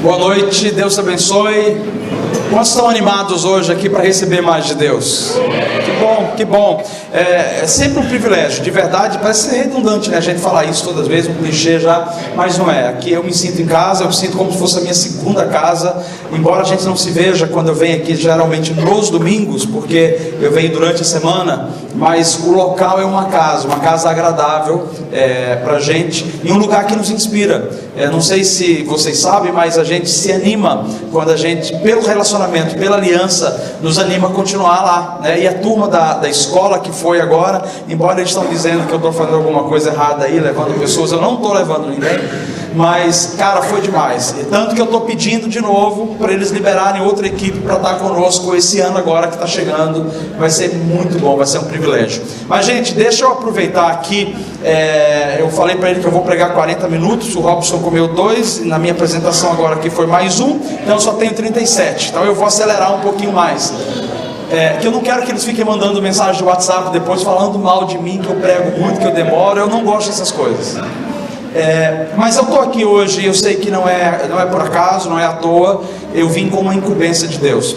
Boa noite, Deus te abençoe. Quantos estão animados hoje aqui para receber mais de Deus? Que bom, que bom. É sempre um privilégio, de verdade. Parece ser redundante, né, a gente falar isso todas as vezes, um clichê já, mas não é. Aqui eu me sinto em casa, eu me sinto como se fosse a minha segunda casa. Embora a gente não se veja quando eu venho aqui, geralmente nos domingos, porque eu venho durante a semana, mas o local é uma casa agradável para a gente, e um lugar que nos inspira. Não sei se vocês sabem, mas a gente se anima quando a gente, pelo relacionamento, pela aliança, nos anima a continuar lá, né? E a turma da escola que foi agora, embora eles estão dizendo que eu estou fazendo alguma coisa errada aí, levando pessoas, eu não estou levando ninguém, mas cara, foi demais. E tanto que eu estou pedindo de novo para eles liberarem outra equipe para estar conosco esse ano agora que está chegando. Vai ser muito bom, vai ser um privilégio. Mas gente, deixa eu aproveitar aqui. Eu falei para ele que eu vou pregar 40 minutos, o Robson comeu 2, e na minha apresentação agora aqui foi mais 1, então eu só tenho 37, então eu vou acelerar um pouquinho mais. Que eu não quero que eles fiquem mandando mensagem de WhatsApp depois falando mal de mim, que eu prego muito, que eu demoro. Eu não gosto dessas coisas. Mas eu estou aqui hoje, eu sei que não é por acaso, não é à toa. Eu vim com uma incumbência de Deus.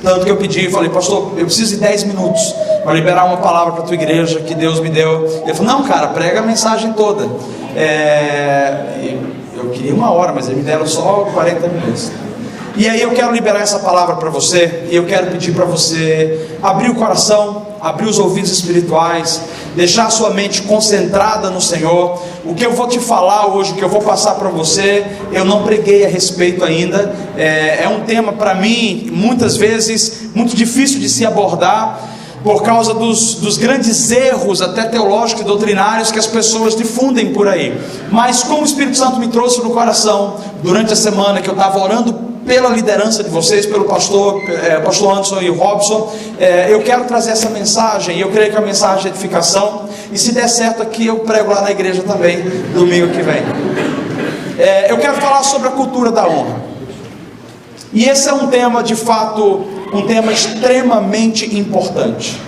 Tanto que eu pedi, falei, pastor, eu preciso de 10 minutos para liberar uma palavra para a tua igreja que Deus me deu. Ele falou, não cara, prega a mensagem toda. Eu queria 1 hora, mas eles me deram só 40 minutos. E aí eu quero liberar essa palavra para você, e eu quero pedir para você abrir o coração, abrir os ouvidos espirituais, deixar a sua mente concentrada no Senhor. O que eu vou te falar hoje, o que eu vou passar para você, eu não preguei a respeito ainda. É um tema para mim, muitas vezes, muito difícil de se abordar, por causa dos grandes erros, até teológicos e doutrinários, que as pessoas difundem por aí. Mas como o Espírito Santo me trouxe no coração, durante a semana que eu estava orando pela liderança de vocês, pelo pastor Anderson e o Robson, eu quero trazer essa mensagem, e eu creio que é uma mensagem de edificação, e se der certo aqui, eu prego lá na igreja também, domingo que vem. Eu quero falar sobre a cultura da honra, e esse é um tema, de fato, um tema extremamente importante.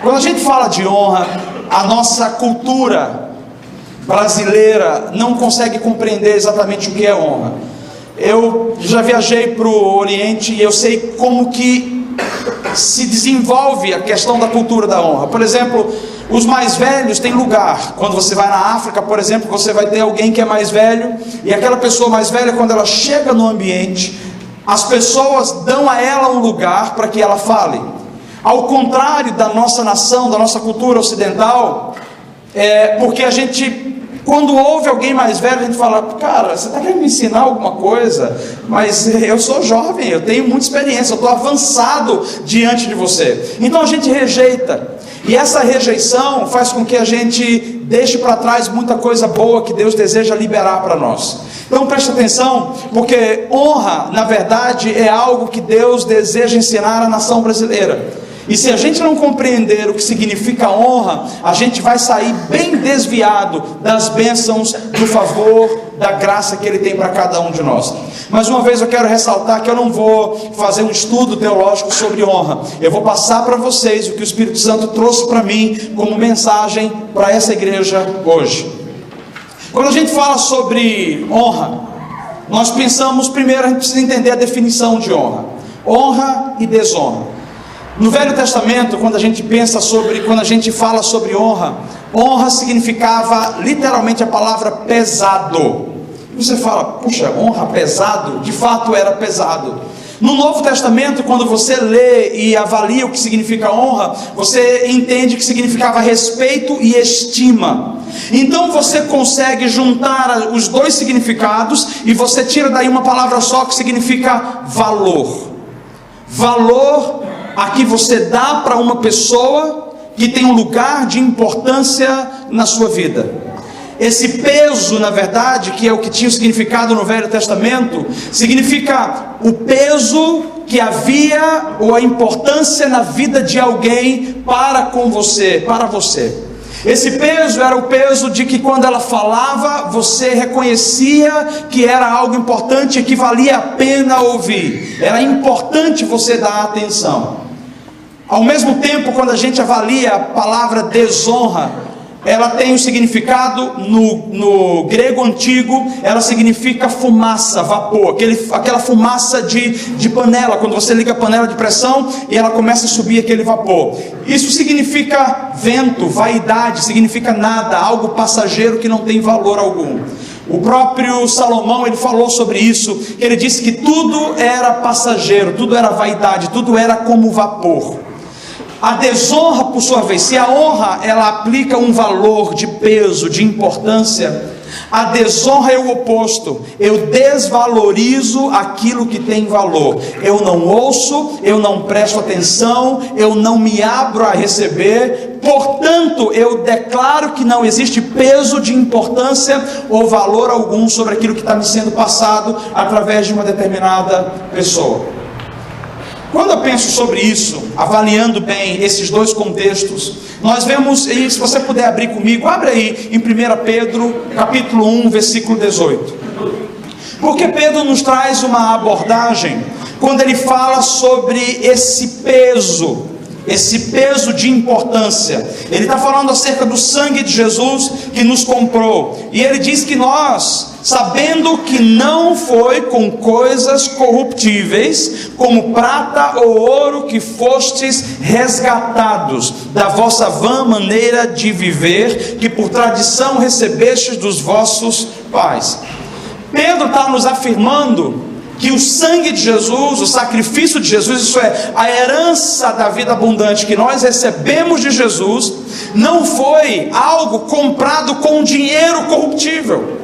Quando a gente fala de honra, a nossa cultura brasileira não consegue compreender exatamente o que é honra. Eu já viajei para o Oriente e eu sei como que se desenvolve a questão da cultura da honra. Por exemplo, os mais velhos têm lugar. Quando você vai na África, por exemplo, você vai ter alguém que é mais velho, e aquela pessoa mais velha, quando ela chega no ambiente, as pessoas dão a ela um lugar para que ela fale. Ao contrário da nossa nação, da nossa cultura ocidental, porque a gente, quando ouve alguém mais velho, a gente fala, cara, você está querendo me ensinar alguma coisa? Mas eu sou jovem, eu tenho muita experiência, eu estou avançado diante de você. Então a gente rejeita, e essa rejeição faz com que a gente deixe para trás muita coisa boa que Deus deseja liberar para nós. Então preste atenção, porque honra, na verdade, é algo que Deus deseja ensinar à nação brasileira. E se a gente não compreender o que significa honra, a gente vai sair bem desviado das bênçãos, do favor, da graça que Ele tem para cada um de nós. Mais uma vez eu quero ressaltar que eu não vou fazer um estudo teológico sobre honra. Eu vou passar para vocês o que o Espírito Santo trouxe para mim como mensagem para essa igreja hoje. Quando a gente fala sobre honra, nós pensamos, primeiro a gente precisa entender a definição de honra. Honra e desonra. No Velho Testamento, quando a gente fala sobre honra, honra significava literalmente a palavra pesado. E você fala, puxa, honra pesado? De fato era pesado. No Novo Testamento, quando você lê e avalia o que significa honra, você entende que significava respeito e estima. Então você consegue juntar os dois significados e você tira daí uma palavra só que significa valor. Valor a que você dá para uma pessoa que tem um lugar de importância na sua vida. Esse peso, na verdade, que é o que tinha significado no Velho Testamento, significa o peso que havia, ou a importância na vida de alguém para com você, para você. Esse peso era o peso de que quando ela falava, você reconhecia que era algo importante e que valia a pena ouvir. Era importante você dar atenção. Ao mesmo tempo, quando a gente avalia a palavra desonra, ela tem o significado, no grego antigo, ela significa fumaça, vapor, aquela fumaça de panela, quando você liga a panela de pressão e ela começa a subir aquele vapor. Isso significa vento, vaidade, significa nada, algo passageiro que não tem valor algum. O próprio Salomão, ele falou sobre isso, ele disse que tudo era passageiro, tudo era vaidade, tudo era como vapor. A desonra, por sua vez, se a honra ela aplica um valor de peso, de importância, a desonra é o oposto. Eu desvalorizo aquilo que tem valor. Eu não ouço, eu não presto atenção, eu não me abro a receber. Portanto, eu declaro que não existe peso de importância ou valor algum sobre aquilo que está me sendo passado através de uma determinada pessoa. Quando eu penso sobre isso, avaliando bem esses dois contextos, nós vemos, e se você puder abrir comigo, abre aí em 1 Pedro, capítulo 1, versículo 18. Porque Pedro nos traz uma abordagem, quando ele fala sobre esse peso de importância. Ele está falando acerca do sangue de Jesus que nos comprou, e ele diz que nós, sabendo que não foi com coisas corruptíveis, como prata ou ouro, que fostes resgatados da vossa vã maneira de viver, que por tradição recebestes dos vossos pais. Pedro está nos afirmando que o sangue de Jesus, o sacrifício de Jesus, isso é, a herança da vida abundante que nós recebemos de Jesus, não foi algo comprado com dinheiro corruptível.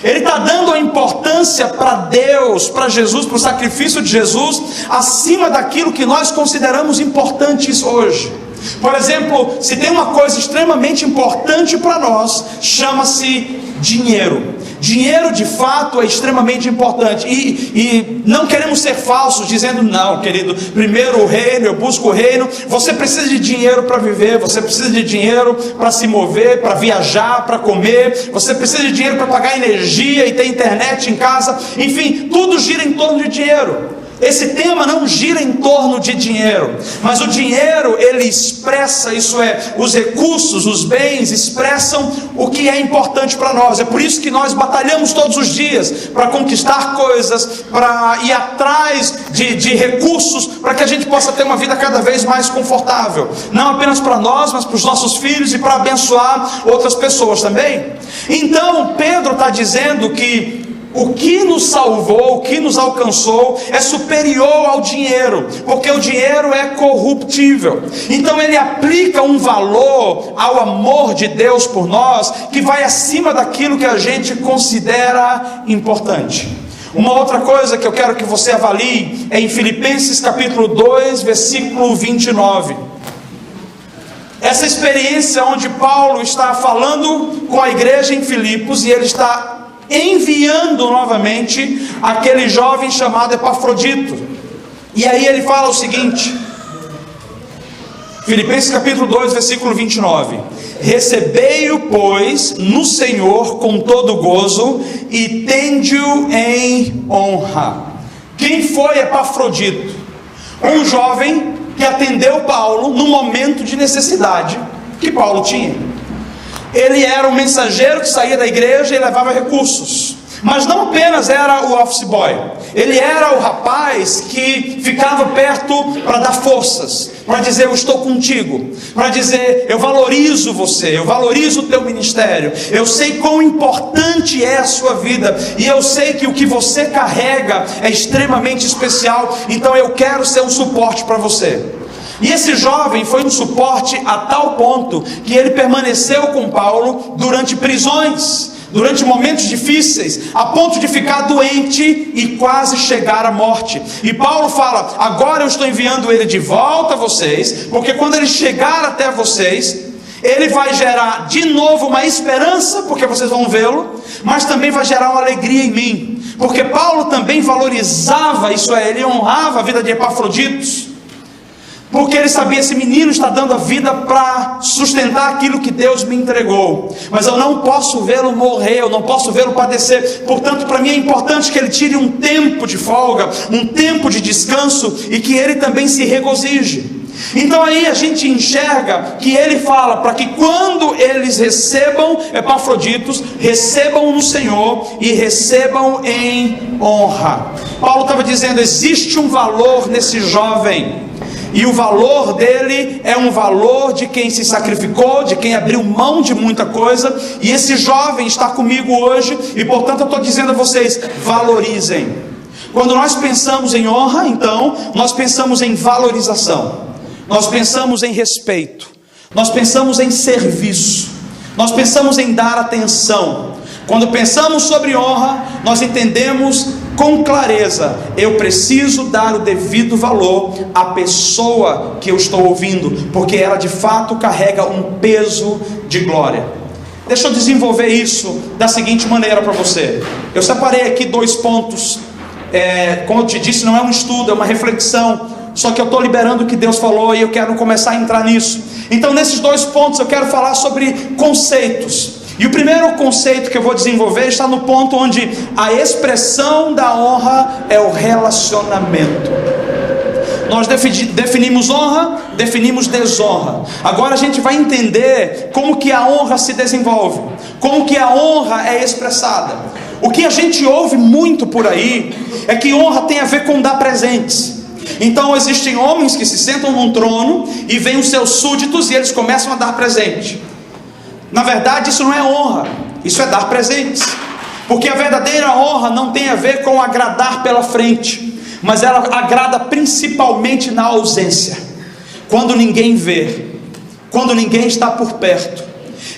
Ele está dando a importância para Deus, para Jesus, para o sacrifício de Jesus, acima daquilo que nós consideramos importantes hoje. Por exemplo, se tem uma coisa extremamente importante para nós, chama-se dinheiro. Dinheiro de fato é extremamente importante, e não queremos ser falsos dizendo, não querido, primeiro o reino, eu busco o reino. Você precisa de dinheiro para viver, você precisa de dinheiro para se mover, para viajar, para comer, você precisa de dinheiro para pagar energia e ter internet em casa, enfim, tudo gira em torno de dinheiro. Esse tema não gira em torno de dinheiro, mas o dinheiro, ele expressa, isso é, os recursos, os bens expressam o que é importante para nós. É por isso que nós batalhamos todos os dias para conquistar coisas, para ir atrás de recursos, para que a gente possa ter uma vida cada vez mais confortável, não apenas para nós, mas para os nossos filhos e para abençoar outras pessoas também. Então Pedro está dizendo que o que nos salvou, o que nos alcançou é superior ao dinheiro, porque o dinheiro é corruptível. Então ele aplica um valor ao amor de Deus por nós, que vai acima daquilo que a gente considera importante. Uma outra coisa que eu quero que você avalie é em Filipenses capítulo 2, versículo 29. Essa experiência onde Paulo está falando com a igreja em Filipos, e ele está enviando novamente aquele jovem chamado Epafrodito. E aí ele fala o seguinte, Filipenses capítulo 2, versículo 29. Recebei-o, pois, no Senhor com todo gozo, e tende-o em honra. Quem foi Epafrodito? Um jovem que atendeu Paulo no momento de necessidade que Paulo tinha. Ele era um mensageiro que saía da igreja e levava recursos, mas não apenas era o office boy, ele era o rapaz que ficava perto para dar forças, para dizer eu estou contigo, para dizer eu valorizo você, eu valorizo o teu ministério, eu sei quão importante é a sua vida, e eu sei que o que você carrega é extremamente especial, então eu quero ser um suporte para você. E esse jovem foi um suporte a tal ponto que ele permaneceu com Paulo durante prisões, durante momentos difíceis, a ponto de ficar doente e quase chegar à morte. E Paulo fala, agora eu estou enviando ele de volta a vocês, porque quando ele chegar até vocês, ele vai gerar de novo uma esperança, porque vocês vão vê-lo, mas também vai gerar uma alegria em mim, porque Paulo também valorizava, isso é, ele honrava a vida de Epafroditos, porque ele sabia, esse menino está dando a vida para sustentar aquilo que Deus me entregou, mas eu não posso vê-lo morrer, eu não posso vê-lo padecer, portanto para mim é importante que ele tire um tempo de folga, um tempo de descanso, e que ele também se regozije. Então aí a gente enxerga que ele fala para que quando eles recebam Epafroditos, recebam no Senhor e recebam em honra. Paulo estava dizendo, existe um valor nesse jovem, e o valor dele é um valor de quem se sacrificou, de quem abriu mão de muita coisa, e esse jovem está comigo hoje, e portanto eu estou dizendo a vocês, valorizem. Quando nós pensamos em honra, então, nós pensamos em valorização, nós pensamos em respeito, nós pensamos em serviço, nós pensamos em dar atenção. Quando pensamos sobre honra, nós entendemos com clareza, eu preciso dar o devido valor à pessoa que eu estou ouvindo, porque ela de fato carrega um peso de glória. Deixa eu desenvolver isso da seguinte maneira para você. Eu separei aqui 2 pontos, como eu te disse, não é um estudo, é uma reflexão, só que eu estou liberando o que Deus falou e eu quero começar a entrar nisso. Então nesses 2 pontos eu quero falar sobre conceitos. E o primeiro conceito que eu vou desenvolver está no ponto onde a expressão da honra é o relacionamento. Nós definimos honra, definimos desonra. Agora a gente vai entender como que a honra se desenvolve, como que a honra é expressada. O que a gente ouve muito por aí é que honra tem a ver com dar presentes. Então existem homens que se sentam num trono e vêm os seus súditos e eles começam a dar presente. Na verdade isso não é honra, isso é dar presentes, porque a verdadeira honra não tem a ver com agradar pela frente, mas ela agrada principalmente na ausência, quando ninguém vê, quando ninguém está por perto.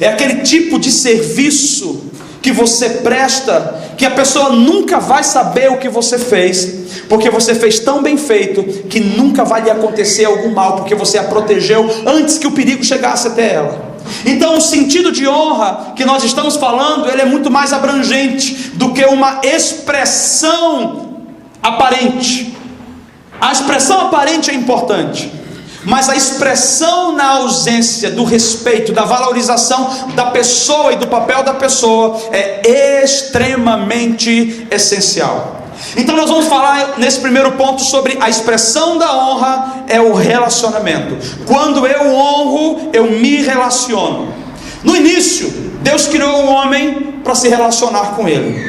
É aquele tipo de serviço que você presta, que a pessoa nunca vai saber o que você fez, porque você fez tão bem feito, que nunca vai lhe acontecer algum mal, porque você a protegeu antes que o perigo chegasse até ela. Então o sentido de honra que nós estamos falando, ele é muito mais abrangente do que uma expressão aparente. A expressão aparente é importante, mas a expressão na ausência do respeito, da valorização da pessoa e do papel da pessoa é extremamente essencial. Então nós vamos falar nesse primeiro ponto sobre a expressão da honra é o relacionamento. Quando eu honro, eu me relaciono. No início, Deus criou o homem para se relacionar com ele,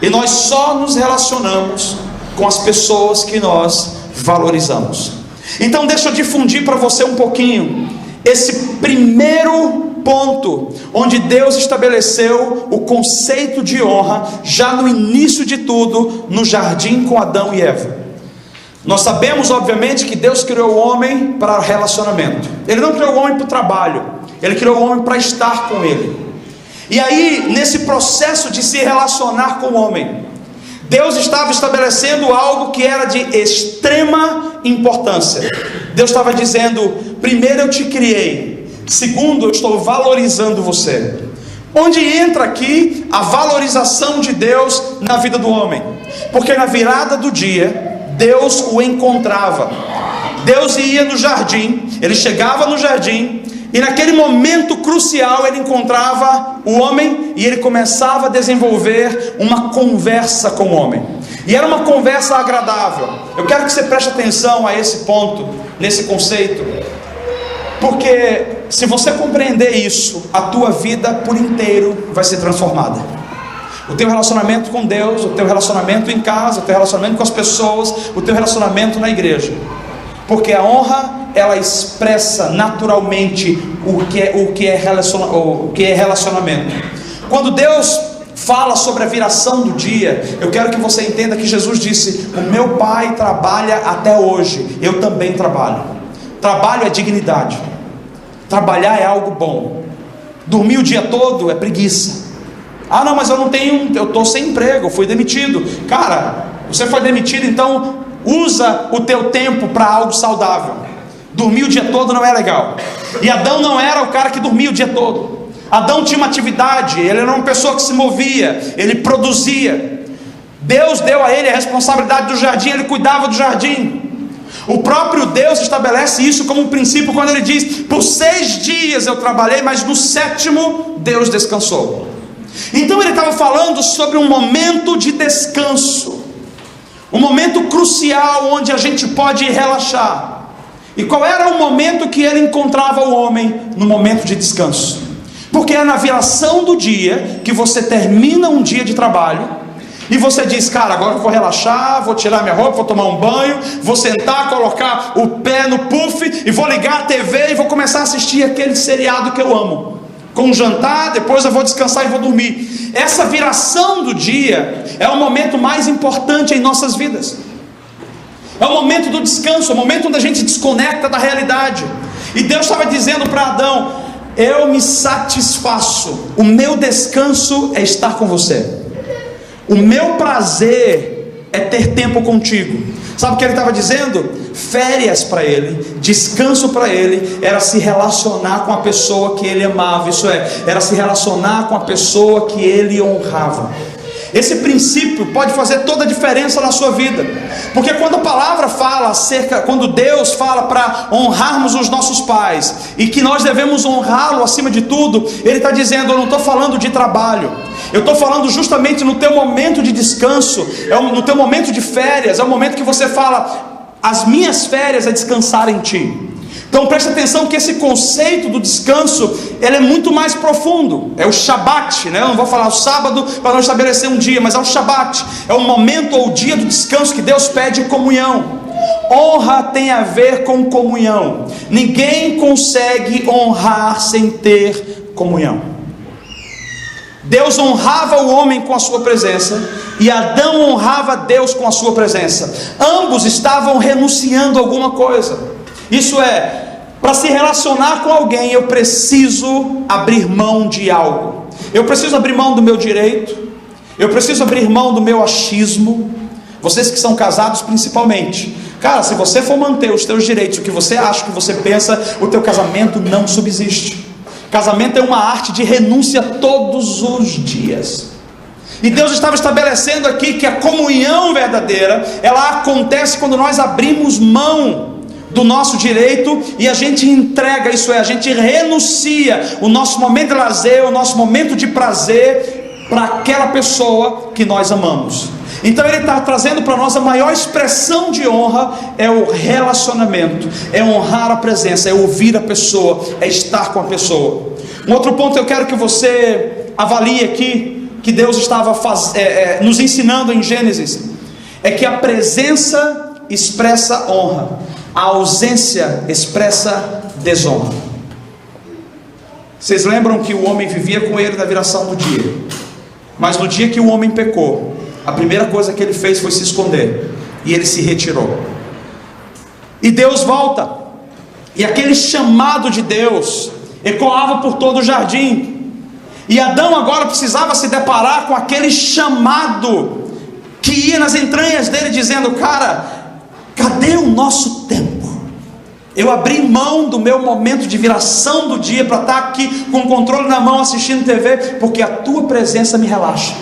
e nós só nos relacionamos com as pessoas que nós valorizamos. Então deixa eu difundir para você um pouquinho esse primeiro ponto, onde Deus estabeleceu o conceito de honra, já no início de tudo, no jardim com Adão e Eva. Nós sabemos obviamente que Deus criou o homem para relacionamento. Ele não criou o homem para o trabalho, Ele criou o homem para estar com Ele. E aí, nesse processo de se relacionar com o homem, Deus estava estabelecendo algo que era de extrema importância. Deus estava dizendo, primeiro eu te criei, segundo eu estou valorizando você. Onde entra aqui a valorização de Deus na vida do homem? Porque na virada do dia, Deus o encontrava. Deus ia no jardim, ele chegava no jardim, e naquele momento crucial ele encontrava o homem, e ele começava a desenvolver uma conversa com o homem, e era uma conversa agradável. Eu quero que você preste atenção a esse ponto, nesse conceito, porque se você compreender isso, a tua vida por inteiro vai ser transformada. O teu relacionamento com Deus, o teu relacionamento em casa, o teu relacionamento com as pessoas, o teu relacionamento na igreja. Porque a honra, ela expressa naturalmente o que é relacionamento. Quando Deus fala sobre a viração do dia, eu quero que você entenda que Jesus disse: o meu Pai trabalha até hoje, eu também trabalho. Trabalho é dignidade, trabalhar é algo bom. Dormir o dia todo é preguiça. Ah não, mas eu estou sem emprego, eu fui demitido. Cara, você foi demitido, então usa o teu tempo para algo saudável. Dormir o dia todo não é legal. E Adão não era o cara que dormia o dia todo. Adão tinha uma atividade, ele era uma pessoa que se movia, ele produzia. Deus deu a ele a responsabilidade do jardim, ele cuidava do jardim. O próprio Deus estabelece isso como um princípio quando ele diz: por 6 dias eu trabalhei, mas no 7º Deus descansou. Então ele estava falando sobre um momento de descanso, um momento crucial onde a gente pode relaxar. E qual era o momento que ele encontrava o homem? No momento de descanso. Porque é na viração do dia que você termina um dia de trabalho e você diz: cara, agora eu vou relaxar, vou tirar minha roupa, vou tomar um banho, vou sentar, colocar o pé no puff e vou ligar a TV e vou começar a assistir aquele seriado que eu amo. Com um jantar, depois eu vou descansar e vou dormir. Essa viração do dia é o momento mais importante em nossas vidas. É o momento do descanso, é o momento onde a gente desconecta da realidade. E Deus estava dizendo para Adão: eu me satisfaço, o meu descanso é estar com você, o meu prazer é ter tempo contigo. Sabe o que ele estava dizendo? Férias para ele, descanso para ele, era se relacionar com a pessoa que ele amava, isso é, era se relacionar com a pessoa que ele honrava. Esse princípio pode fazer toda a diferença na sua vida, porque quando a palavra fala quando Deus fala para honrarmos os nossos pais, e que nós devemos honrá-lo acima de tudo, Ele está dizendo: eu não estou falando de trabalho, eu estou falando justamente no teu momento de descanso, no teu momento de férias, é o momento que você fala: as minhas férias é descansar em Ti. Então preste atenção que esse conceito do descanso, ele é muito mais profundo. É o Shabat, né? Eu não vou falar o sábado para não estabelecer um dia, mas é o Shabat, é o momento ou o dia do descanso que Deus pede comunhão. Honra tem a ver com comunhão. Ninguém consegue honrar sem ter comunhão. Deus honrava o homem com a sua presença, e Adão honrava Deus com a sua presença. Ambos estavam renunciando a alguma coisa. Isso é, para se relacionar com alguém, eu preciso abrir mão de algo. Eu preciso abrir mão do meu direito, eu preciso abrir mão do meu achismo. Vocês que são casados principalmente, cara, se você for manter os teus direitos, o que você acha, o que você pensa, o teu casamento não subsiste. Casamento é uma arte de renúncia todos os dias. E Deus estava estabelecendo aqui que a comunhão verdadeira, ela acontece quando nós abrimos mão do nosso direito e a gente entrega, isso é, a gente renuncia o nosso momento de lazer, o nosso momento de prazer para aquela pessoa que nós amamos. Então ele está trazendo para nós a maior expressão de honra, é o relacionamento, é honrar a presença, é ouvir a pessoa, é estar com a pessoa. Um outro ponto que eu quero que você avalie aqui, que Deus estava nos ensinando em Gênesis, é que a presença expressa honra, a ausência expressa desonra. Vocês lembram que o homem vivia com ele na viração do dia, mas no dia que o homem pecou, a primeira coisa que ele fez foi se esconder, e ele se retirou. E Deus volta, e aquele chamado de Deus ecoava por todo o jardim, e Adão agora precisava se deparar com aquele chamado que ia nas entranhas dele, dizendo: cara, cadê o nosso tempo? Eu abri mão do meu momento de viração do dia para estar aqui com o controle na mão assistindo TV, porque a tua presença me relaxa,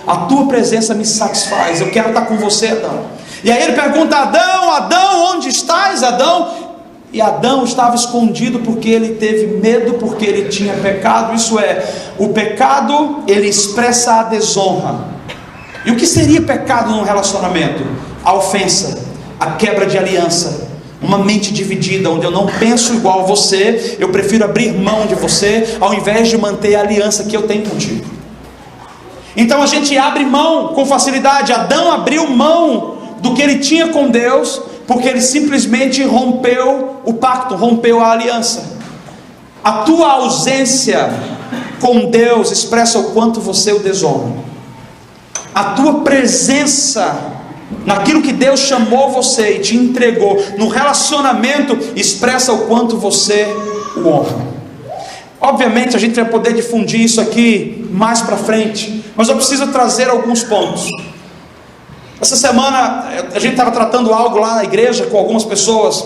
a tua presença me satisfaz. Eu quero estar com você, Adão. E aí ele pergunta: Adão, onde estás, Adão? E Adão estava escondido porque ele teve medo, porque ele tinha pecado. Isso é, o pecado, ele expressa a desonra. E o que seria pecado num relacionamento? A ofensa, a quebra de aliança, uma mente dividida, onde eu não penso igual a você, eu prefiro abrir mão de você, ao invés de manter a aliança que eu tenho contigo. Então a gente abre mão com facilidade. Adão abriu mão do que ele tinha com Deus, porque ele simplesmente rompeu o pacto, rompeu a aliança. A tua ausência com Deus expressa o quanto você o desonra. A tua presença naquilo que Deus chamou você e te entregou no relacionamento expressa o quanto você o honra. Obviamente a gente vai poder difundir isso aqui mais para frente, mas eu preciso trazer alguns pontos. Essa semana a gente estava tratando algo lá na igreja com algumas pessoas,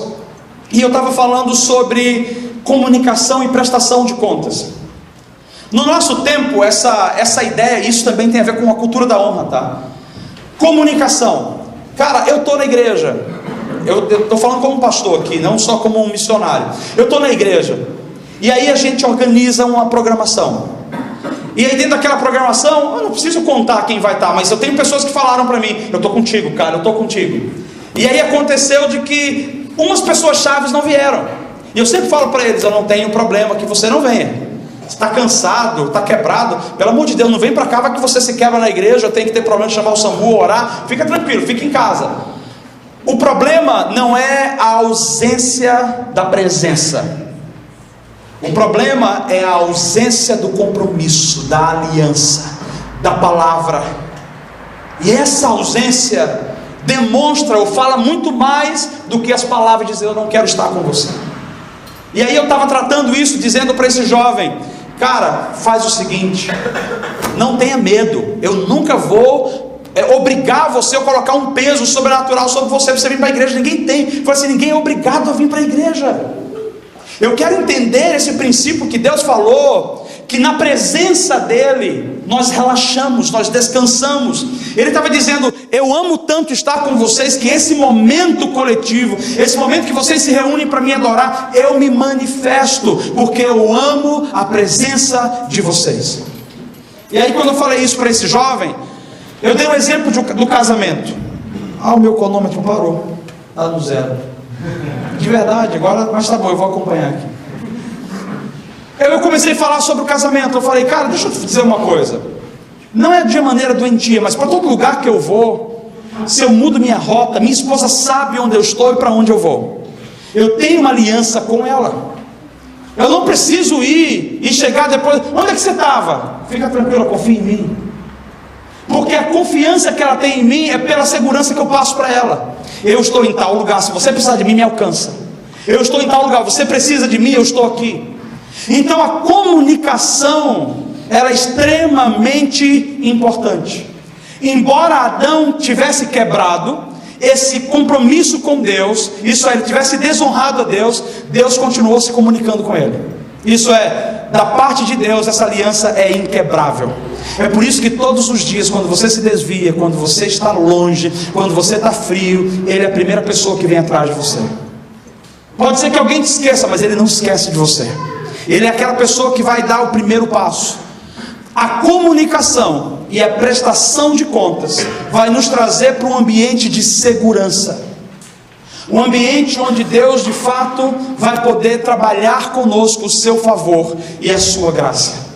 e eu estava falando sobre comunicação e prestação de contas. No nosso tempo, essa ideia, isso também tem a ver com a cultura da honra, tá? Comunicação. Cara, eu estou na igreja, eu estou falando como pastor aqui, não só como um missionário. Eu estou na igreja, e aí a gente organiza uma programação. E aí dentro daquela programação, eu não preciso contar quem vai estar, mas eu tenho pessoas que falaram para mim: eu estou contigo, cara, eu estou contigo. E aí aconteceu de que Umas pessoas chaves não vieram. E eu sempre falo para eles: eu não tenho problema que você não venha. Você está cansado, está quebrado, pelo amor de Deus, não vem para cá, vai que você se quebra na igreja, eu tenho que ter problema de chamar o SAMU, orar. Fica tranquilo, fica em casa. O problema não é a ausência da presença. O problema é a ausência do compromisso, da aliança, da palavra. E essa ausência demonstra ou fala muito mais do que as palavras dizendo: eu não quero estar com você. E aí eu estava tratando isso, dizendo para esse jovem: cara, faz o seguinte, não tenha medo, eu nunca vou obrigar você a colocar um peso sobrenatural sobre você para você vir para a igreja. Ninguém tem. Falei assim: ninguém é obrigado a vir para a igreja. Eu quero entender esse princípio que Deus falou, que na presença dele nós relaxamos, nós descansamos. Ele estava dizendo: eu amo tanto estar com vocês, que esse momento coletivo, esse momento que vocês se reúnem para me adorar, eu me manifesto, porque eu amo a presença de vocês. E aí, quando eu falei isso para esse jovem, eu dei um exemplo do casamento. O meu cronômetro parou, está no zero. De verdade, agora, mas tá bom, eu vou acompanhar aqui. Eu comecei a falar sobre o casamento. Eu falei: cara, deixa eu te dizer uma coisa. Não é de maneira doentia, mas para todo lugar que eu vou, se eu mudo minha rota, minha esposa sabe onde eu estou e para onde eu vou. Eu tenho uma aliança com ela. Eu não preciso ir e chegar depois: onde é que você estava? Fica tranquila, confia em mim. Porque a confiança que ela tem em mim é pela segurança que eu passo para ela. Eu estou em tal lugar, se você precisar de mim, me alcança. Eu estou em tal lugar, você precisa de mim, eu estou aqui. Então a comunicação, ela é extremamente importante. Embora Adão tivesse quebrado esse compromisso com Deus, isso é, ele tivesse desonrado a Deus, Deus continuou se comunicando com ele. Isso é, da parte de Deus, essa aliança é inquebrável. É por isso que todos os dias, quando você se desvia, quando você está longe, quando você está frio, Ele é a primeira pessoa que vem atrás de você. Pode ser que alguém te esqueça, mas Ele não esquece de você. Ele é aquela pessoa que vai dar o primeiro passo. A comunicação e a prestação de contas vai nos trazer para um ambiente de segurança. Um ambiente onde Deus de fato vai poder trabalhar conosco o seu favor e a sua graça.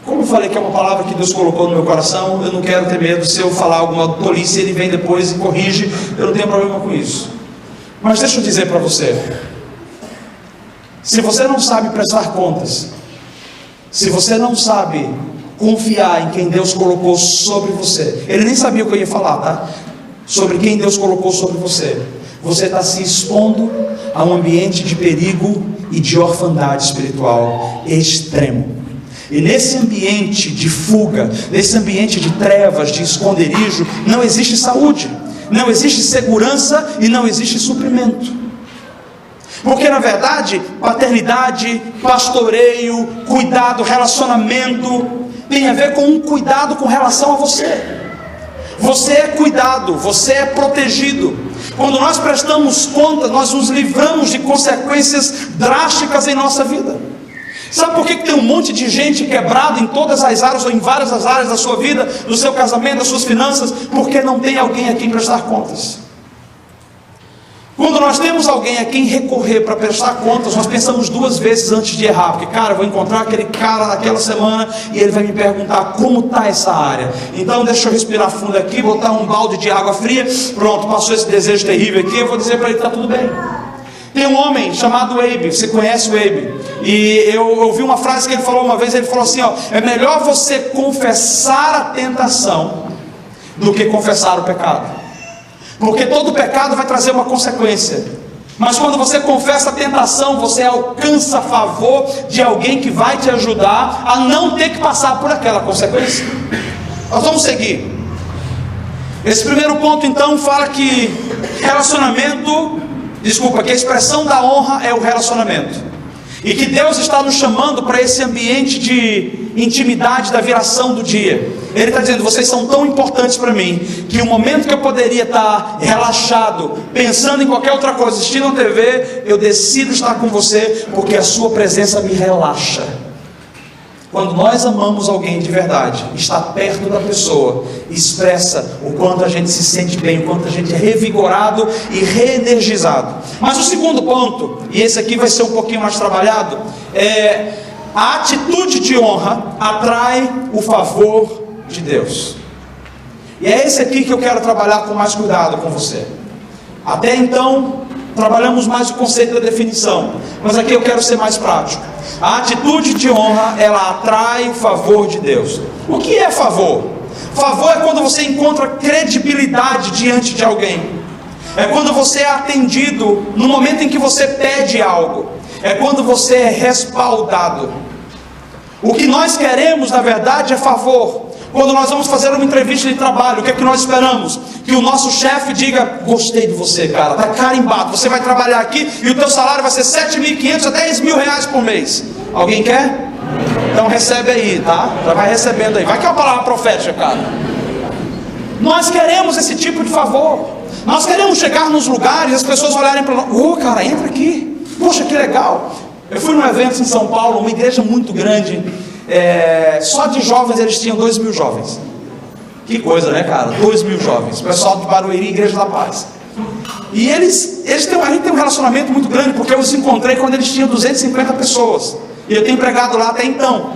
Como eu falei que é uma palavra que Deus colocou no meu coração, eu não quero ter medo. Se eu falar alguma tolice, Ele vem depois e corrige, eu não tenho problema com isso. Mas deixa eu dizer para você: se você não sabe prestar contas, se você não sabe confiar em quem Deus colocou sobre você, ele nem sabia o que eu ia falar, tá? Sobre quem Deus colocou sobre você, você está se expondo a um ambiente de perigo e de orfandade espiritual extremo. E nesse ambiente de fuga, nesse ambiente de trevas, de esconderijo, não existe saúde, não existe segurança e não existe suprimento. Porque na verdade, paternidade, pastoreio, cuidado, relacionamento, tem a ver com um cuidado com relação a você. Você é cuidado, você é protegido. Quando nós prestamos conta, nós nos livramos de consequências drásticas em nossa vida. Sabe por que tem um monte de gente quebrada em todas as áreas, ou em várias das áreas da sua vida, do seu casamento, das suas finanças? Porque não tem alguém a quem prestar contas. Quando nós temos alguém a quem recorrer para prestar contas, nós pensamos duas vezes antes de errar. Porque, cara, eu vou encontrar aquele cara naquela semana e ele vai me perguntar como está essa área. Então deixa eu respirar fundo aqui, botar um balde de água fria. Pronto, passou esse desejo terrível aqui, eu vou dizer para ele que está tudo bem. Tem um homem chamado Abe, você conhece o Abe? E eu ouvi uma frase que ele falou uma vez. Ele falou assim: é melhor você confessar a tentação do que confessar o pecado. Porque todo pecado vai trazer uma consequência. Mas quando você confessa a tentação, você alcança a favor de alguém que vai te ajudar a não ter que passar por aquela consequência. Nós vamos seguir. Esse primeiro ponto então fala que que a expressão da honra é o relacionamento. E que Deus está nos chamando para esse ambiente de intimidade da viração do dia. Ele está dizendo: vocês são tão importantes para mim, que o momento que eu poderia estar relaxado, pensando em qualquer outra coisa, assistindo a TV, eu decido estar com você, porque a sua presença me relaxa. Quando nós amamos alguém de verdade, está perto da pessoa, expressa o quanto a gente se sente bem, o quanto a gente é revigorado e reenergizado. Mas o segundo ponto, e esse aqui vai ser um pouquinho mais trabalhado, é a atitude de honra atrai o favor de Deus. E é esse aqui que eu quero trabalhar com mais cuidado com você. Até então, trabalhamos mais o conceito da definição, mas aqui eu quero ser mais prático. A atitude de honra, ela atrai o favor de Deus. O que é favor? Favor é quando você encontra credibilidade diante de alguém. É quando você é atendido no momento em que você pede algo. É quando você é respaldado. O que nós queremos, na verdade, é favor. Quando nós vamos fazer uma entrevista de trabalho, o que é que nós esperamos? Que o nosso chefe diga: gostei de você, cara, está carimbado, você vai trabalhar aqui e o teu salário vai ser 7.500 a 10 mil reais por mês. Alguém quer? Então recebe aí, tá? Já vai recebendo aí. Vai que é uma palavra profética, cara. Nós queremos esse tipo de favor. Nós queremos chegar nos lugares e as pessoas olharem para nós: ô, cara, entra aqui, poxa, que legal. Eu fui num evento em São Paulo, uma igreja muito grande. Só de jovens eles tinham 2.000 jovens. Que coisa, né, cara? 2.000 jovens. O pessoal de Barueri, Igreja da Paz. E a gente tem um relacionamento muito grande, porque eu os encontrei quando eles tinham 250 pessoas. E eu tenho pregado lá até então.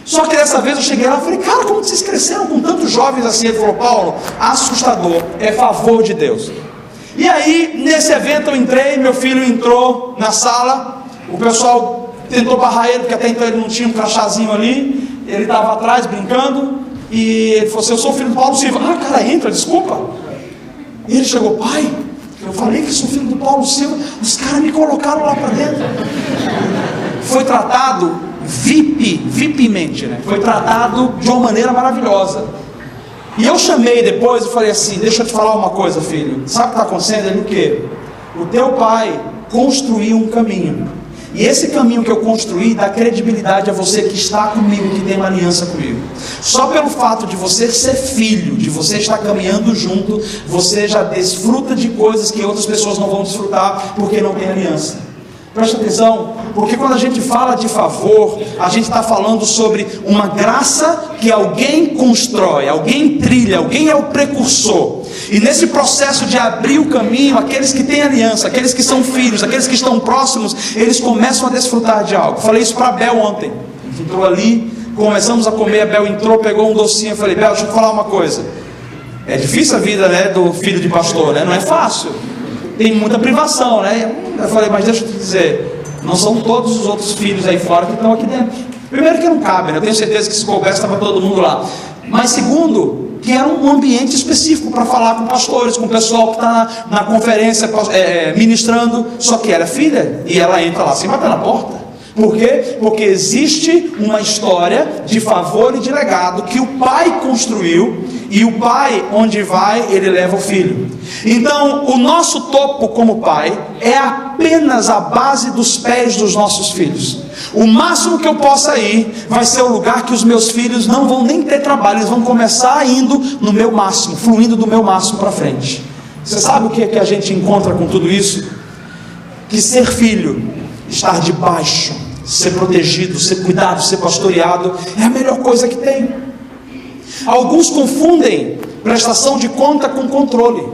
Só que dessa vez eu cheguei lá e falei: cara, como vocês cresceram com tantos jovens assim? Ele falou: Paulo, assustador, é favor de Deus. E aí, nesse evento eu entrei, meu filho entrou na sala, o pessoal tentou barrar ele, porque até então ele não tinha um crachazinho ali, ele estava atrás brincando, e ele falou assim: eu sou o filho do Paulo Silva. Ah, cara, entra, desculpa. E ele chegou: pai, eu falei que sou filho do Paulo Silva, os caras me colocaram lá para dentro. Foi tratado VIPmente, né? Foi tratado de uma maneira maravilhosa. E eu chamei depois e falei assim: deixa eu te falar uma coisa, filho, sabe o que está acontecendo? Ele: o quê? O teu pai construiu um caminho, e esse caminho que eu construí dá credibilidade a você que está comigo, que tem uma aliança comigo. Só pelo fato de você ser filho, de você estar caminhando junto, você já desfruta de coisas que outras pessoas não vão desfrutar, porque não tem aliança. Presta atenção, porque quando a gente fala de favor, a gente está falando sobre uma graça que alguém constrói, alguém trilha, alguém é o precursor. E nesse processo de abrir o caminho, aqueles que têm aliança, aqueles que são filhos, aqueles que estão próximos, eles começam a desfrutar de algo. Falei isso para a Bel ontem. A gente entrou ali, começamos a comer, a Bel entrou, pegou um docinho. Eu falei: Bel, deixa eu te falar uma coisa. É difícil a vida, né, do filho de pastor, né? Não é fácil. Tem muita privação, né? Eu falei: mas deixa eu te dizer, não são todos os outros filhos aí fora que estão aqui dentro. Primeiro que não cabem, né? Eu tenho certeza que se coubesse estava todo mundo lá. Mas segundo, que era um ambiente específico para falar com pastores, com o pessoal que está na conferência ministrando. Só que ela é filha e ela entra lá sem bater na porta. Por quê? Porque existe uma história de favor e de legado que o pai construiu, e o pai, onde vai, ele leva o filho. Então, o nosso topo como pai é apenas a base dos pés dos nossos filhos. O máximo que eu possa ir vai ser o lugar que os meus filhos não vão nem ter trabalho, eles vão começar indo no meu máximo, fluindo do meu máximo para frente. Você sabe o que é que a gente encontra com tudo isso? Que ser filho, estar debaixo, ser protegido, ser cuidado, ser pastoreado, é a melhor coisa que tem. Alguns confundem prestação de conta com controle.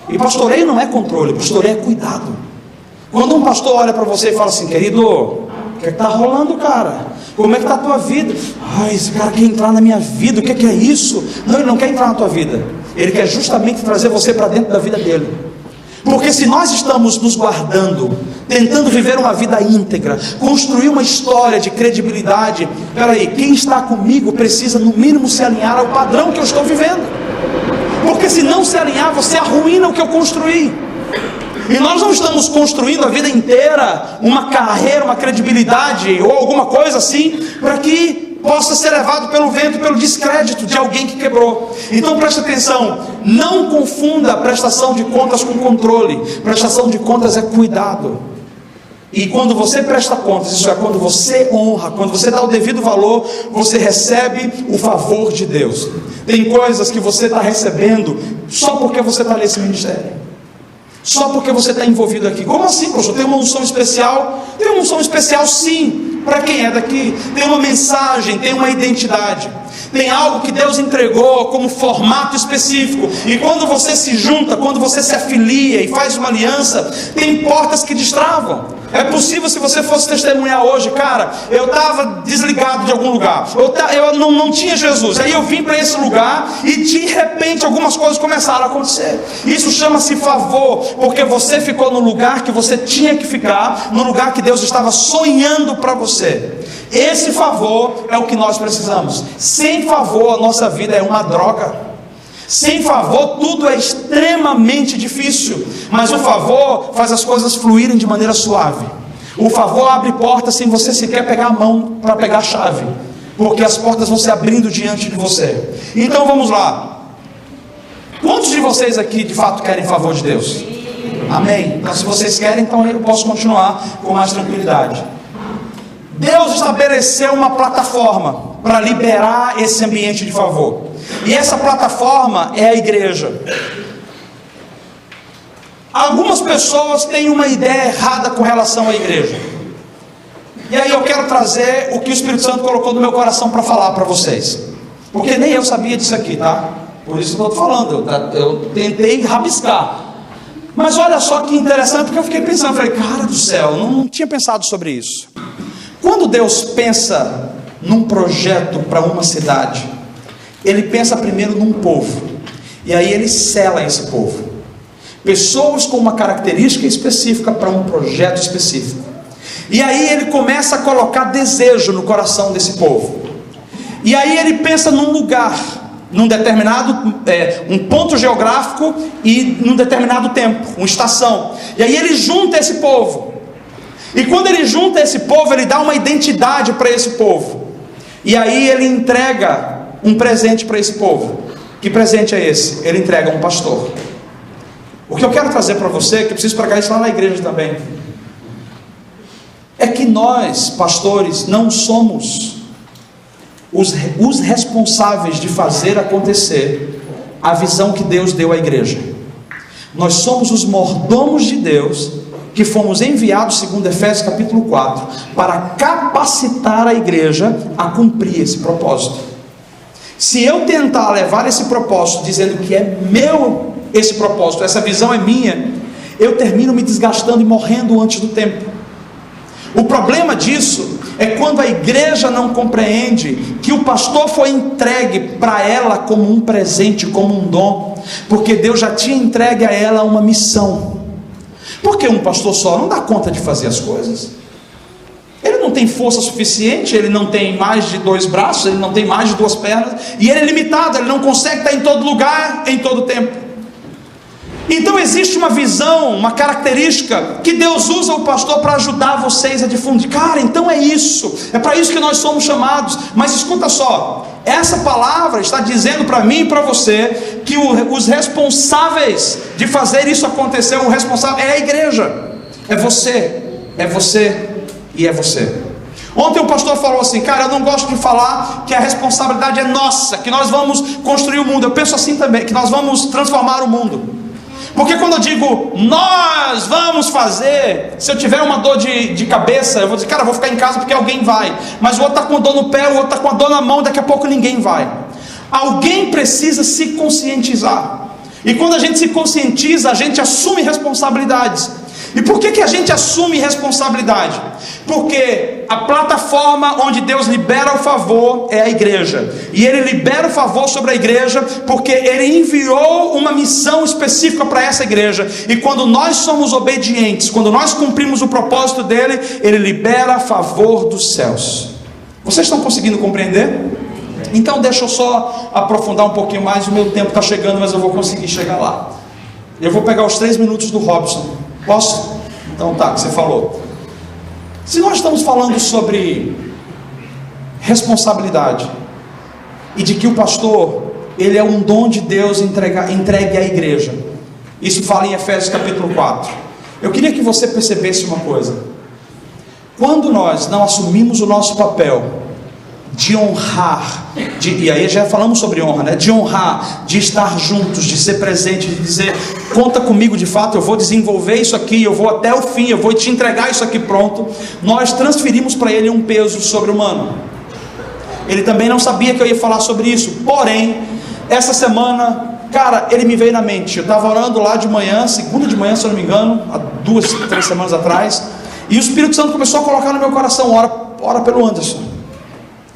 E pastoreio não é controle, pastoreio é cuidado. Quando um pastor olha para você e fala assim: querido, o que está rolando, cara? Como é que está a tua vida? Ai, esse cara quer entrar na minha vida, o que é isso? Não, ele não quer entrar na tua vida. Ele quer justamente trazer você para dentro da vida dele. Porque se nós estamos nos guardando, tentando viver uma vida íntegra, construir uma história de credibilidade, peraí, quem está comigo precisa no mínimo se alinhar ao padrão que eu estou vivendo. Porque se não se alinhar, você arruína o que eu construí. E nós não estamos construindo a vida inteira uma carreira, uma credibilidade ou alguma coisa assim, para que possa ser levado pelo vento, pelo descrédito de alguém que quebrou. Então preste atenção, não confunda a prestação de contas com controle. Prestação de contas é cuidado. E quando você presta contas, isso é quando você honra, quando você dá o devido valor, você recebe o favor de Deus. Tem coisas que você está recebendo só porque você está nesse ministério, só porque você está envolvido aqui. Como assim, professor? Tem uma unção especial? Tem uma unção especial sim, para quem é daqui. Tem uma mensagem, tem uma identidade, tem algo que Deus entregou como formato específico. E quando você se junta, quando você se afilia e faz uma aliança, tem portas que destravam. É possível, se você fosse testemunhar hoje, cara, eu estava desligado de algum lugar, eu não tinha Jesus, aí eu vim para esse lugar e de repente algumas coisas começaram a acontecer. Isso chama-se favor, porque você ficou no lugar que você tinha que ficar, no lugar que Deus estava sonhando para você. Esse favor é o que nós precisamos. Sem favor a nossa vida é uma droga. Sem favor tudo é extremamente difícil, mas o favor faz as coisas fluírem de maneira suave. O favor abre portas sem você sequer pegar a mão para pegar a chave, porque as portas vão se abrindo diante de você. Então vamos lá. Quantos de vocês aqui de fato querem favor de Deus? Amém? Então se vocês querem, então eu posso continuar com mais tranquilidade. Deus estabeleceu uma plataforma para liberar esse ambiente de favor. E essa plataforma é a igreja. Algumas pessoas têm uma ideia errada com relação à igreja. E aí eu quero trazer o que o Espírito Santo colocou no meu coração para falar para vocês. Porque nem eu sabia disso aqui, tá? Por isso que eu estou falando, eu tentei rabiscar. Mas olha só que interessante, porque eu fiquei pensando, falei, cara do céu, não tinha pensado sobre isso. Quando Deus pensa num projeto para uma cidade, Ele pensa primeiro num povo, e aí Ele sela esse povo. Pessoas com uma característica específica para um projeto específico. E aí Ele começa a colocar desejo no coração desse povo. E aí Ele pensa num lugar, num determinado um ponto geográfico e num determinado tempo, uma estação. E aí Ele junta esse povo. E quando Ele junta esse povo, Ele dá uma identidade para esse povo. E aí Ele entrega um presente para esse povo. Que presente é esse? Ele entrega um pastor. O que eu quero trazer para você, que eu preciso pregar isso lá na igreja também, é que nós, pastores, não somos os responsáveis de fazer acontecer a visão que Deus deu à igreja. Nós somos os mordomos de Deus, que fomos enviados, segundo Efésios capítulo 4, para capacitar a igreja a cumprir esse propósito. Se eu tentar levar esse propósito dizendo que é meu esse propósito, essa visão é minha, eu termino me desgastando e morrendo antes do tempo. O problema disso é quando a igreja não compreende que o pastor foi entregue para ela como um presente, como um dom, porque Deus já tinha entregue a ela uma missão. Porque um pastor só não dá conta de fazer as coisas. Ele não tem força suficiente, ele não tem mais de 2 braços, ele não tem mais de 2 pernas, e ele é limitado, ele não consegue estar em todo lugar, em todo tempo. Então existe uma visão, uma característica que Deus usa o pastor para ajudar vocês a difundir. Cara, então é isso, é para isso que nós somos chamados. Mas escuta só, essa palavra está dizendo para mim e para você que os responsáveis de fazer isso acontecer, o responsável é a igreja, é você e é você. Ontem o pastor falou assim, cara, eu não gosto de falar que a responsabilidade é nossa, que nós vamos construir o mundo. Eu penso assim também, que nós vamos transformar o mundo. Porque quando eu digo, nós vamos fazer, se eu tiver uma dor de cabeça, eu vou dizer, cara, eu vou ficar em casa porque alguém vai. Mas o outro está com dor no pé, o outro está com a dor na mão, daqui a pouco ninguém vai. Alguém precisa se conscientizar. E quando a gente se conscientiza, a gente assume responsabilidades. E por que a gente assume responsabilidade? Porque a plataforma onde Deus libera o favor é a igreja. E Ele libera o favor sobre a igreja porque Ele enviou uma missão específica para essa igreja. E quando nós somos obedientes, quando nós cumprimos o propósito dEle, Ele libera favor dos céus. Vocês estão conseguindo compreender? Então deixa eu só aprofundar um pouquinho mais. O meu tempo está chegando, mas eu vou conseguir chegar lá. Eu vou pegar os 3 minutos do Robson. Posso? Então tá, que você falou. Se nós estamos falando sobre responsabilidade e de que o pastor, ele é um dom de Deus entregue à igreja, isso fala em Efésios capítulo 4. Eu queria que você percebesse uma coisa. Quando nós não assumimos o nosso papel de honrar, e aí já falamos sobre honra, né? De honrar, de estar juntos, de ser presente, de dizer, conta comigo de fato, eu vou desenvolver isso aqui, eu vou até o fim, eu vou te entregar isso aqui pronto. Nós transferimos para ele um peso sobre-humano. Ele também não sabia que eu ia falar sobre isso, porém, essa semana, cara, ele me veio na mente. Eu estava orando lá de manhã, segunda de manhã, se eu não me engano, há 2, 3 semanas atrás, e o Espírito Santo começou a colocar no meu coração: ora pelo Anderson.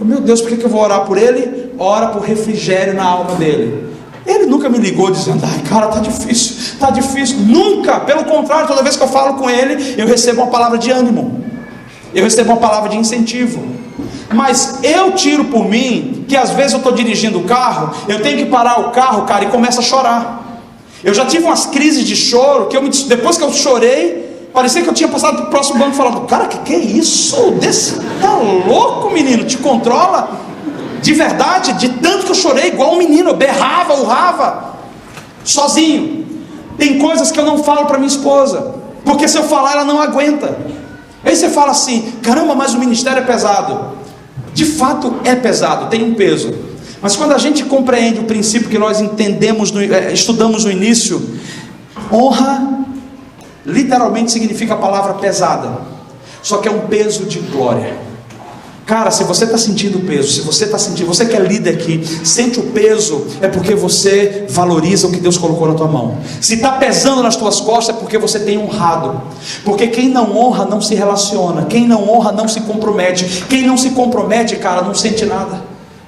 Meu Deus, por que eu vou orar por ele? Ora por refrigério na alma dele. Ele nunca me ligou dizendo: ai cara, tá difícil, nunca. Pelo contrário, toda vez que eu falo com ele, eu recebo uma palavra de ânimo, eu recebo uma palavra de incentivo. Mas eu tiro por mim que às vezes eu estou dirigindo o carro, eu tenho que parar o carro, cara, e começo a chorar. Eu já tive umas crises de choro que depois que eu chorei, parecia que eu tinha passado para o próximo banco falando: cara, que é isso? Tá louco, menino? Te controla? De verdade, de tanto que eu chorei igual um menino, eu berrava, urrava, sozinho. Tem coisas que eu não falo para minha esposa, porque se eu falar ela não aguenta. Aí você fala assim: caramba, mas o ministério é pesado. De fato é pesado, tem um peso. Mas quando a gente compreende o princípio que nós estudamos no início, honra literalmente significa a palavra pesada, só que é um peso de glória. Cara, se você está sentindo o peso, se você está sentindo, você que é líder aqui, sente o peso, é porque você valoriza o que Deus colocou na tua mão. Se está pesando nas tuas costas, é porque você tem honrado. Porque quem não honra não se relaciona, quem não honra não se compromete. Quem não se compromete, cara, não sente nada.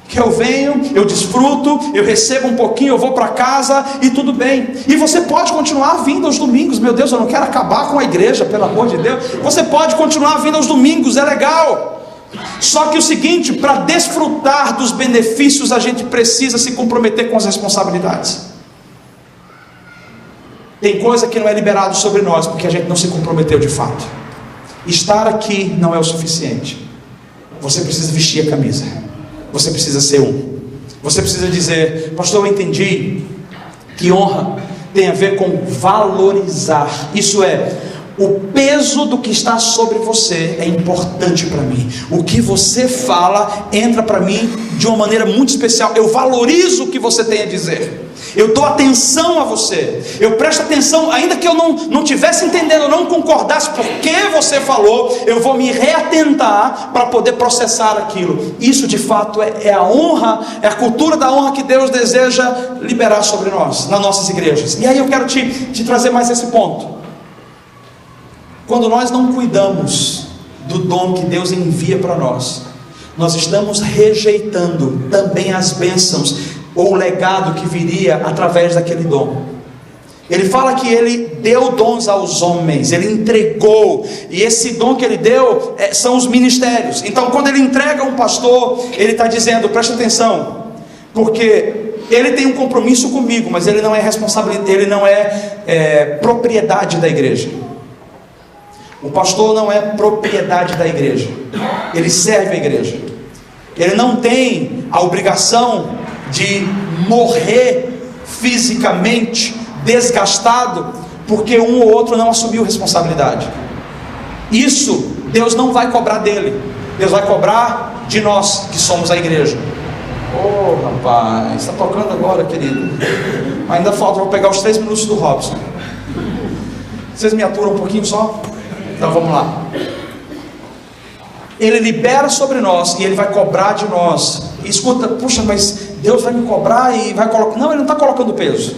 Que eu venho, eu desfruto, eu recebo um pouquinho, eu vou para casa e tudo bem. E você pode continuar vindo aos domingos. Meu Deus, eu não quero acabar com a igreja, pelo amor de Deus. Você pode continuar vindo aos domingos, é legal. Só que o seguinte, para desfrutar dos benefícios, a gente precisa se comprometer com as responsabilidades. Tem coisa que não é liberado sobre nós, porque a gente não se comprometeu de fato. Estar aqui não é o suficiente. Você precisa vestir a camisa. Você precisa ser um. Você precisa dizer: pastor, eu entendi que honra tem a ver com valorizar. Isso é, o peso do que está sobre você é importante para mim. O que você fala entra para mim de uma maneira muito especial. Eu valorizo o que você tem a dizer. Eu dou atenção a você. Eu presto atenção, ainda que eu não tivesse entendendo, eu não concordasse por que você falou, eu vou me reatentar para poder processar aquilo. Isso de fato é a honra, é a cultura da honra que Deus deseja liberar sobre nós, nas nossas igrejas. E aí eu quero te trazer mais esse ponto. Quando nós não cuidamos do dom que Deus envia para nós, nós estamos rejeitando também as bênçãos ou o legado que viria através daquele dom. Ele fala que ele deu dons aos homens, ele entregou, e esse dom que ele deu são os ministérios. Então quando ele entrega um pastor, ele está dizendo: presta atenção, porque ele tem um compromisso comigo, mas ele não é responsabilidade, ele não é propriedade da igreja. O pastor não é propriedade da igreja, ele serve a igreja. Ele não tem a obrigação de morrer fisicamente desgastado porque um ou outro não assumiu responsabilidade. Isso Deus não vai cobrar dele, Deus vai cobrar de nós que somos a igreja. Oh rapaz, está tocando agora, querido. Ainda falta, vou pegar os 3 minutos do Robson. Vocês me aturam um pouquinho só? Então vamos lá. Ele libera sobre nós e ele vai cobrar de nós. E escuta, puxa, mas Deus vai me cobrar e vai colocar. Não, ele não está colocando peso.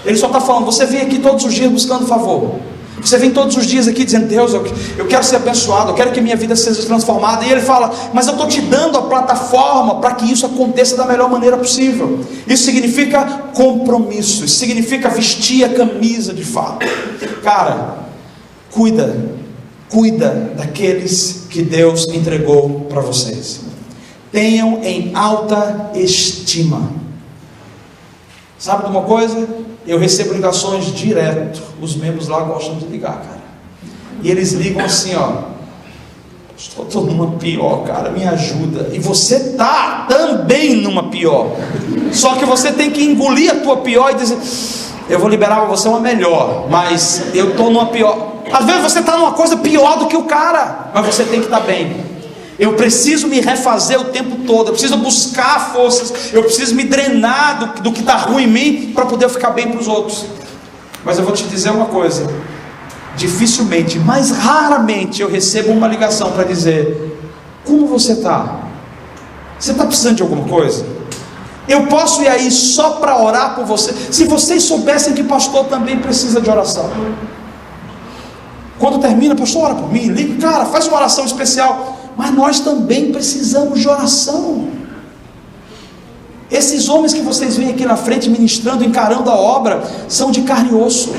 Ele só está falando: você vem aqui todos os dias buscando favor. Você vem todos os dias aqui dizendo: Deus, eu quero ser abençoado, eu quero que minha vida seja transformada. E ele fala: mas eu estou te dando a plataforma para que isso aconteça da melhor maneira possível. Isso significa compromisso, isso significa vestir a camisa de fato. Cara, cuida daqueles que Deus entregou para vocês. Tenham em alta estima. Sabe de uma coisa? Eu recebo ligações direto. Os membros lá gostam de ligar, cara. E eles ligam assim, ó: estou numa pior, cara, me ajuda. E você tá também numa pior. Só que você tem que engolir a tua pior e dizer: eu vou liberar para você uma melhor, mas eu estou numa pior. Às vezes você está numa coisa pior do que o cara, mas você tem que estar bem. Eu preciso me refazer o tempo todo, eu preciso buscar forças, eu preciso me drenar do que está ruim em mim, para poder ficar bem para os outros. Mas eu vou te dizer uma coisa: dificilmente, mas raramente eu recebo uma ligação para dizer: como você está? Você está precisando de alguma coisa? Eu posso ir aí só para orar por você? Se vocês soubessem que pastor também precisa de oração. Quando termina, pastor, ora por mim, liga, cara, faz uma oração especial. Mas nós também precisamos de oração. Esses homens que vocês veem aqui na frente ministrando, encarando a obra, são de carne e osso,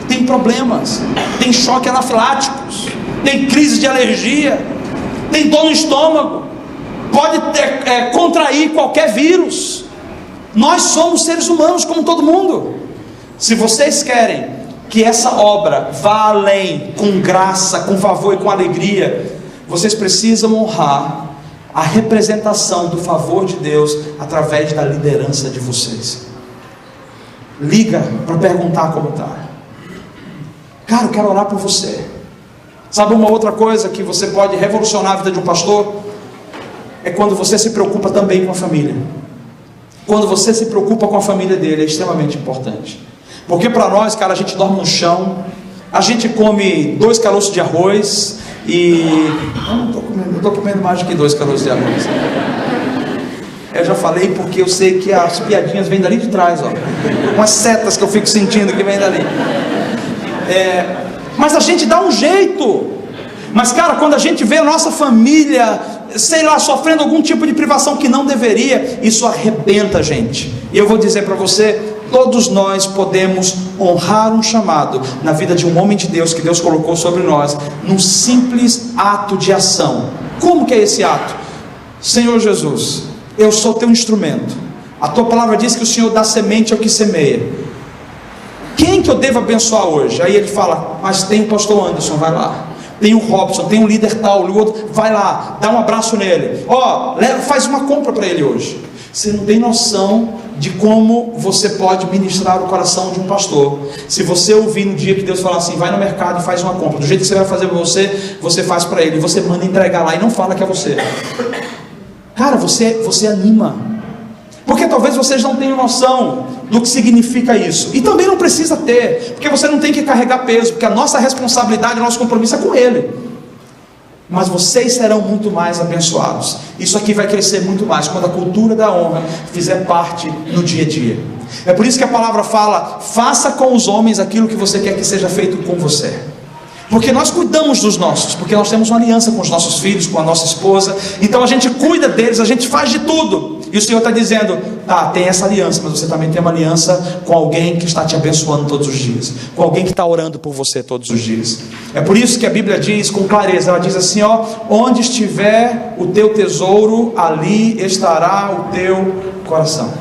tem problemas, tem choque anafiláticos, tem crise de alergia, tem dor no estômago, pode contrair qualquer vírus. Nós somos seres humanos como todo mundo. Se vocês querem que essa obra vá além, com graça, com favor e com alegria, vocês precisam honrar a representação do favor de Deus através da liderança de vocês. Liga para perguntar como está. Cara, eu quero orar por você. Sabe uma outra coisa que você pode revolucionar a vida de um pastor? É quando você se preocupa também com a família. Quando você se preocupa com a família dele, é extremamente importante. Porque para nós, cara, a gente dorme no chão, a gente come 2 caroços de arroz e... eu não estou comendo mais do que 2 caroços de arroz. Eu já falei porque eu sei que as piadinhas vêm dali de trás, ó. Umas setas que eu fico sentindo que vem dali. Mas a gente dá um jeito. Mas cara, quando a gente vê a nossa família, sei lá, sofrendo algum tipo de privação que não deveria, isso arrebenta a gente. E eu vou dizer para você, todos nós podemos honrar um chamado na vida de um homem de Deus que Deus colocou sobre nós, num simples ato de ação. Como que é esse ato? Senhor Jesus, eu sou teu instrumento. A tua palavra diz que o Senhor dá semente ao que semeia. Quem que eu devo abençoar hoje? Aí ele fala, mas tem o pastor Anderson, vai lá. Tem o Robson, tem o líder tal, o outro, vai lá, dá um abraço nele. Faz uma compra para ele hoje. Você não tem noção de como você pode ministrar o coração de um pastor. Se você ouvir no dia que Deus falar assim, vai no mercado e faz uma compra, do jeito que você vai fazer para você, você faz para ele, você manda entregar lá e não fala que é você. Cara, você anima. Porque talvez vocês não tenham noção do que significa isso. E também não precisa ter, porque você não tem que carregar peso, porque a nossa responsabilidade, o nosso compromisso é com Ele. Mas vocês serão muito mais abençoados. Isso aqui vai crescer muito mais quando a cultura da honra fizer parte no dia a dia. É por isso que a palavra fala, faça com os homens aquilo que você quer que seja feito com você. Porque nós cuidamos dos nossos, porque nós temos uma aliança com os nossos filhos, com a nossa esposa, então a gente cuida deles, a gente faz de tudo. E o Senhor está dizendo, tem essa aliança, mas você também tem uma aliança com alguém que está te abençoando todos os dias, com alguém que está orando por você todos os dias. É por isso que a Bíblia diz com clareza, ela diz assim, onde estiver o teu tesouro, ali estará o teu coração.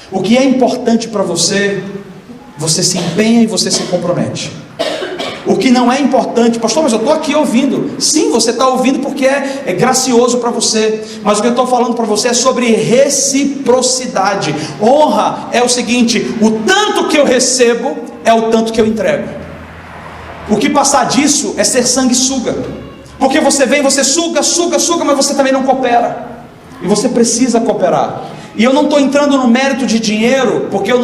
O que é importante para você, você se empenha e você se compromete. O que não é importante, pastor, mas eu estou aqui ouvindo. Sim, você está ouvindo porque é gracioso para você. Mas o que eu estou falando para você é sobre reciprocidade. Honra é o seguinte, o tanto que eu recebo é o tanto que eu entrego. O que passar disso é ser sanguessuga. Porque você vem, você suga, mas você também não coopera. E você precisa cooperar. E eu não estou entrando no mérito de dinheiro, porque eu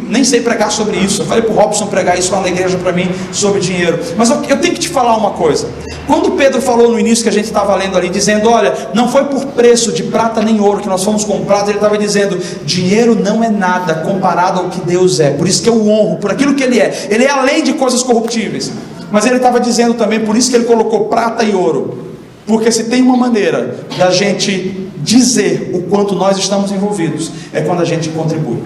nem sei pregar sobre isso. Eu falei para o Robson pregar isso lá na igreja para mim, sobre dinheiro. Mas eu tenho que te falar uma coisa. Quando Pedro falou no início que a gente estava lendo ali, dizendo, olha, não foi por preço de prata nem ouro que nós fomos comprados, ele estava dizendo, dinheiro não é nada comparado ao que Deus é. Por isso que eu o honro, por aquilo que Ele é. Ele é além de coisas corruptíveis. Mas ele estava dizendo também, por isso que ele colocou prata e ouro. Porque se tem uma maneira da gente dizer o quanto nós estamos envolvidos, é quando a gente contribui.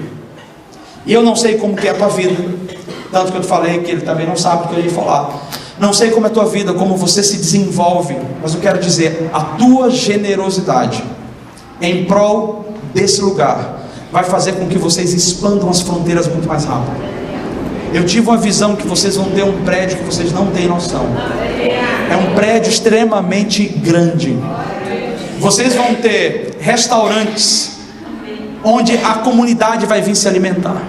E eu não sei como que é a tua vida, tanto que eu te falei que ele também não sabe o que eu ia falar. Não sei como é a tua vida, como você se desenvolve, mas eu quero dizer, a tua generosidade em prol desse lugar vai fazer com que vocês expandam as fronteiras muito mais rápido. Eu tive uma visão que vocês vão ter um prédio que vocês não têm noção. É um prédio extremamente grande. Vocês vão ter restaurantes onde a comunidade vai vir se alimentar.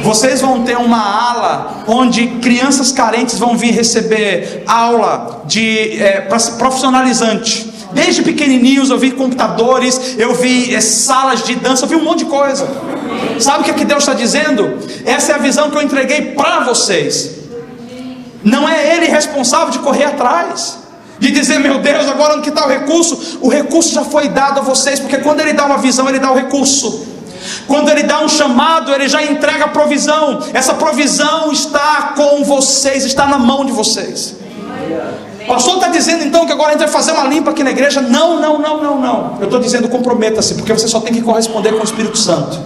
Vocês vão ter uma ala onde crianças carentes vão vir receber aula profissionalizante. Desde pequenininhos eu vi computadores, eu vi salas de dança, eu vi um monte de coisa. Sabe o que Deus está dizendo? Essa é a visão que eu entreguei para vocês. Não é Ele responsável de correr atrás, de dizer, meu Deus, agora onde que está o recurso? O recurso já foi dado a vocês, porque quando Ele dá uma visão, Ele dá o recurso. Quando Ele dá um chamado, Ele já entrega a provisão. Essa provisão está com vocês, está na mão de vocês. O pastor está dizendo então que agora a gente vai fazer uma limpa aqui na igreja? Não. Eu estou dizendo, comprometa-se, porque você só tem que corresponder com o Espírito Santo.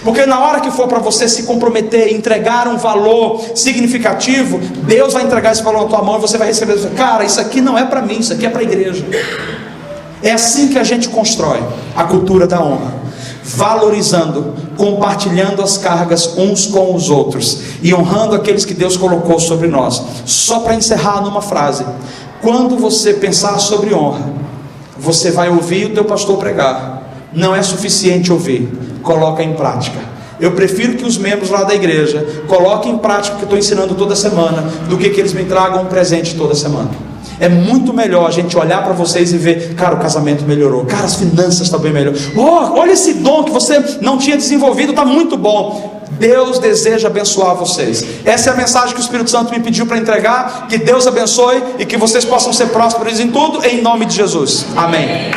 Porque na hora que for para você se comprometer, entregar um valor significativo, Deus vai entregar esse valor na tua mão e você vai receber. Cara, isso aqui não é para mim, isso aqui é para a igreja. É assim que a gente constrói a cultura da honra, valorizando, compartilhando as cargas uns com os outros e honrando aqueles que Deus colocou sobre nós. Só para encerrar numa frase: quando você pensar sobre honra, você vai ouvir o teu pastor pregar. Não é suficiente ouvir, coloca em prática. Eu prefiro que os membros lá da igreja coloquem em prática o que eu estou ensinando toda semana, do que eles me tragam um presente toda semana. É muito melhor a gente olhar para vocês e ver, cara, o casamento melhorou, cara, as finanças estão bem melhor. Olha esse dom que você não tinha desenvolvido, está muito bom. Deus deseja abençoar vocês. Essa é a mensagem que o Espírito Santo me pediu para entregar. Que Deus abençoe e que vocês possam ser prósperos em tudo, em nome de Jesus. Amém.